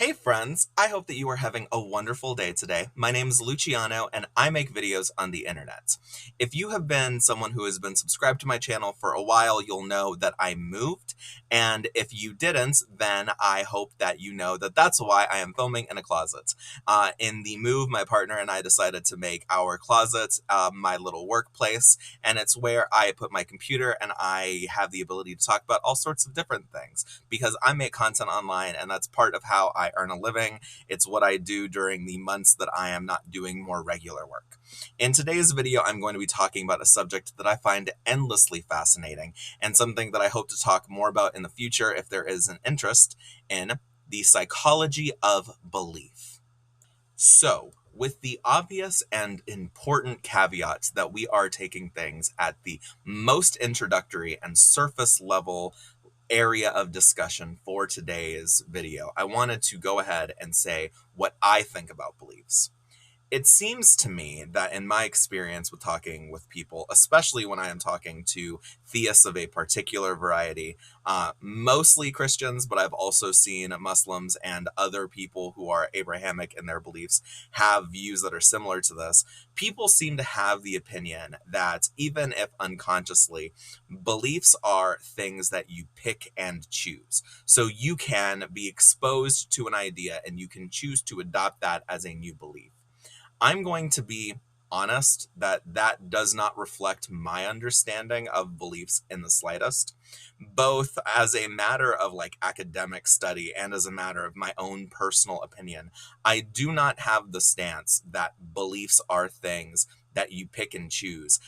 Hey friends, I hope that you are having a wonderful day today. My name is Luciano and I make videos on the internet. If you have been someone who has been subscribed to my channel for a while, you'll know that I moved. And if you didn't, then I hope that you know that that's why I am filming in a closet. In the move, my partner and I decided to make our closet my little workplace, and it's where I put my computer and I have the ability to talk about all sorts of different things because I make content online and that's part of how I earn a living. It's what I do during the months that I am not doing more regular work. In today's video, I'm going to be talking about a subject that I find endlessly fascinating and something that I hope to talk more about in the future if there is an interest in the psychology of belief. So, with the obvious and important caveat that we are taking things at the most introductory and surface level area of discussion for today's video, I wanted to go ahead and say what I think about beliefs. It seems to me that in my experience with talking with people, especially when I am talking to theists of a particular variety, mostly Christians, but I've also seen Muslims and other people who are Abrahamic in their beliefs have views that are similar to this. People seem to have the opinion that even if unconsciously, beliefs are things that you pick and choose. So you can be exposed to an idea and you can choose to adopt that as a new belief. I'm going to be honest that that does not reflect my understanding of beliefs in the slightest, both as a matter of like academic study and as a matter of my own personal opinion. I do not have the stance that beliefs are things that you pick and choose,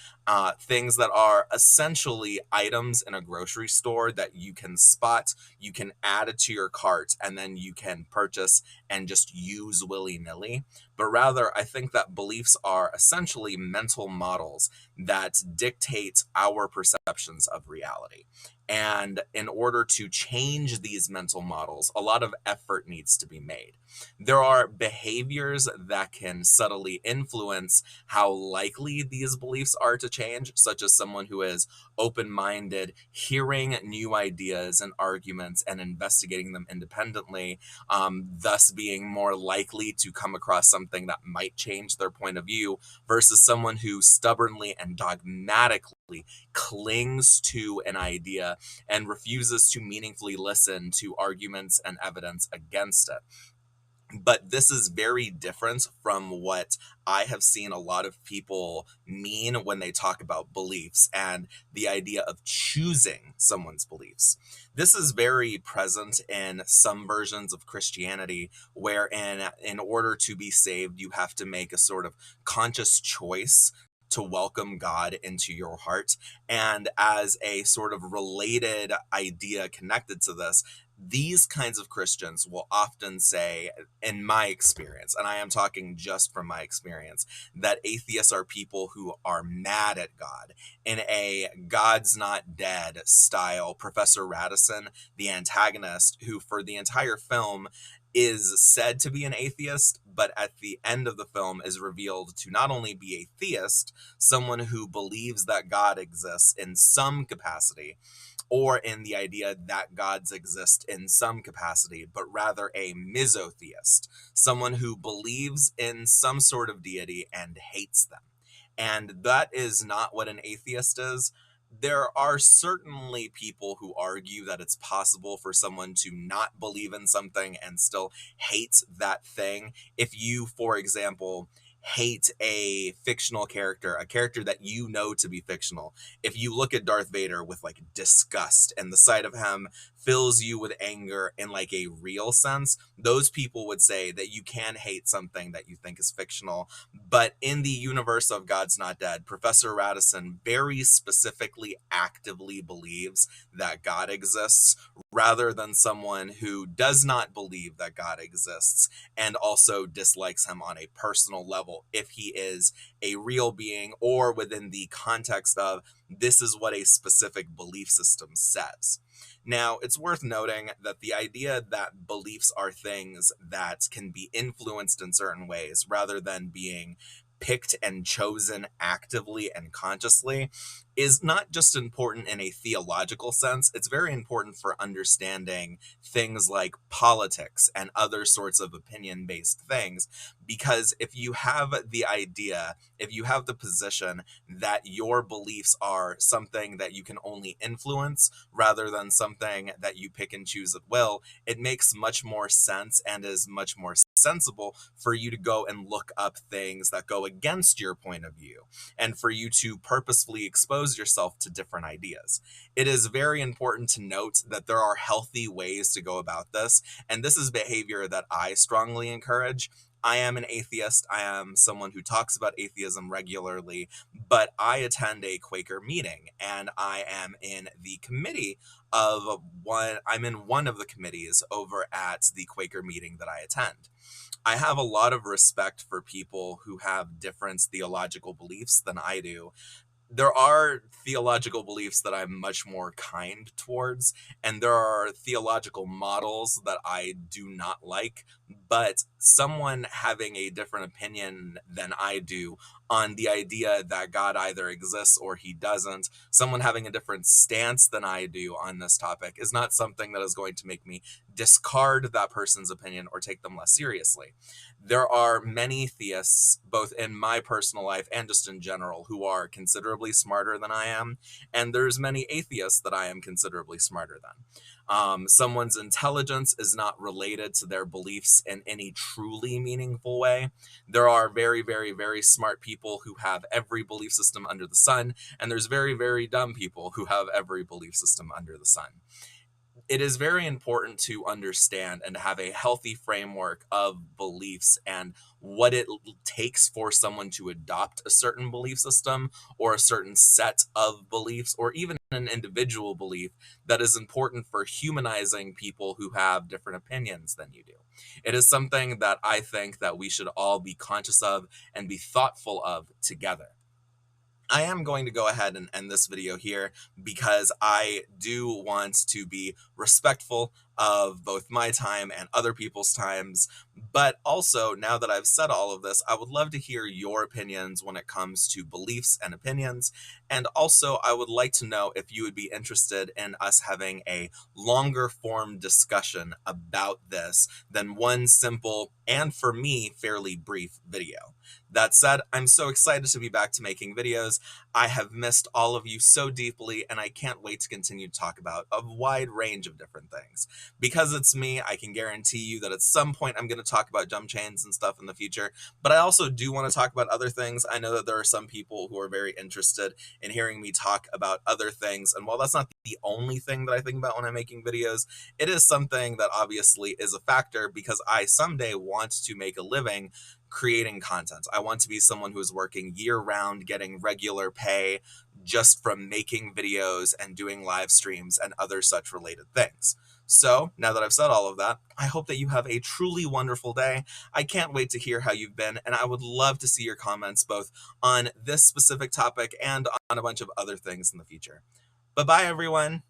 things that are essentially items in a grocery store that you can spot, you can add it to your cart, and then you can purchase and just use willy-nilly. But rather, I think that beliefs are essentially mental models that dictate our perceptions of reality. And in order to change these mental models, a lot of effort needs to be made. There are behaviors that can subtly influence how likely these beliefs are to change, such as someone who is open-minded, hearing new ideas and arguments and investigating them independently, thus being more likely to come across something that might change their point of view, versus someone who stubbornly and dogmatically clings to an idea and refuses to meaningfully listen to arguments and evidence against it. But this is very different from what I have seen a lot of people mean when they talk about beliefs and the idea of choosing someone's beliefs. This is very present in some versions of Christianity, wherein in order to be saved, you have to make a sort of conscious choice to welcome God into your heart. And as a sort of related idea connected to this, these kinds of Christians will often say, in my experience, and I am talking just from my experience, that atheists are people who are mad at God in a God's not dead style. Professor Radisson, the antagonist, who for the entire film is said to be an atheist, but at the end of the film is revealed to not only be a theist, someone who believes that God exists in some capacity, or in the idea that gods exist in some capacity, but rather a misotheist, someone who believes in some sort of deity and hates them. And that is not what an atheist is. There are certainly people who argue that it's possible for someone to not believe in something and still hate that thing. If you, for example, hate a fictional character, a character that you know to be fictional, if you look at Darth Vader with like disgust and the sight of him fills you with anger in like a real sense, those people would say that you can hate something that you think is fictional. But in the universe of God's Not Dead, Professor Radisson very specifically actively believes that God exists, rather than someone who does not believe that God exists and also dislikes him on a personal level if he is a real being, or within the context of this is what a specific belief system says. Now, it's worth noting that the idea that beliefs are things that can be influenced in certain ways rather than being picked and chosen actively and consciously is not just important in a theological sense, it's very important for understanding things like politics and other sorts of opinion based things. Because if you have the idea, if you have the position that your beliefs are something that you can only influence rather than something that you pick and choose at will, it makes much more sense and is much more sensible for you to go and look up things that go against your point of view and for you to purposefully expose yourself to different ideas. It is very important to note that there are healthy ways to go about this, and this is behavior that I strongly encourage. I am an atheist. I am someone who talks about atheism regularly, but I attend a Quaker meeting and I am in the committee of one, I'm in one of the committees over at the Quaker meeting that I attend. I have a lot of respect for people who have different theological beliefs than I do. There are theological beliefs that I'm much more kind towards, and there are theological models that I do not like. But someone having a different opinion than I do on the idea that God either exists or he doesn't, someone having a different stance than I do on this topic, is not something that is going to make me discard that person's opinion or take them less seriously. There are many theists, both in my personal life and just in general, who are considerably smarter than I am, and there's many atheists that I am considerably smarter than. Someone's intelligence is not related to their beliefs in any truly meaningful way. There are very, very, very smart people who have every belief system under the sun, and there's very, very dumb people who have every belief system under the sun. It is very important to understand and to have a healthy framework of beliefs and what it takes for someone to adopt a certain belief system or a certain set of beliefs or even an individual belief that is important for humanizing people who have different opinions than you do. It is something that I think that we should all be conscious of and be thoughtful of together. I am going to go ahead and end this video here because I do want to be respectful of both my time and other people's times. But also, now that I've said all of this, I would love to hear your opinions when it comes to beliefs and opinions. And also, I would like to know if you would be interested in us having a longer form discussion about this than one simple and, for me, fairly brief video. That said, I'm so excited to be back to making videos. I have missed all of you so deeply, and I can't wait to continue to talk about a wide range of different things. Because it's me, I can guarantee you that at some point I'm going to talk about jump chains and stuff in the future, but I also do want to talk about other things. I know that there are some people who are very interested in hearing me talk about other things, and while that's not the only thing that I think about when I'm making videos, it is something that obviously is a factor because I someday want to make a living creating content. I want to be someone who is working year-round, getting regular pay just from making videos and doing live streams and other such related things. So, now that I've said all of that, I hope that you have a truly wonderful day. I can't wait to hear how you've been, and I would love to see your comments both on this specific topic and on a bunch of other things in the future. Bye-bye, everyone!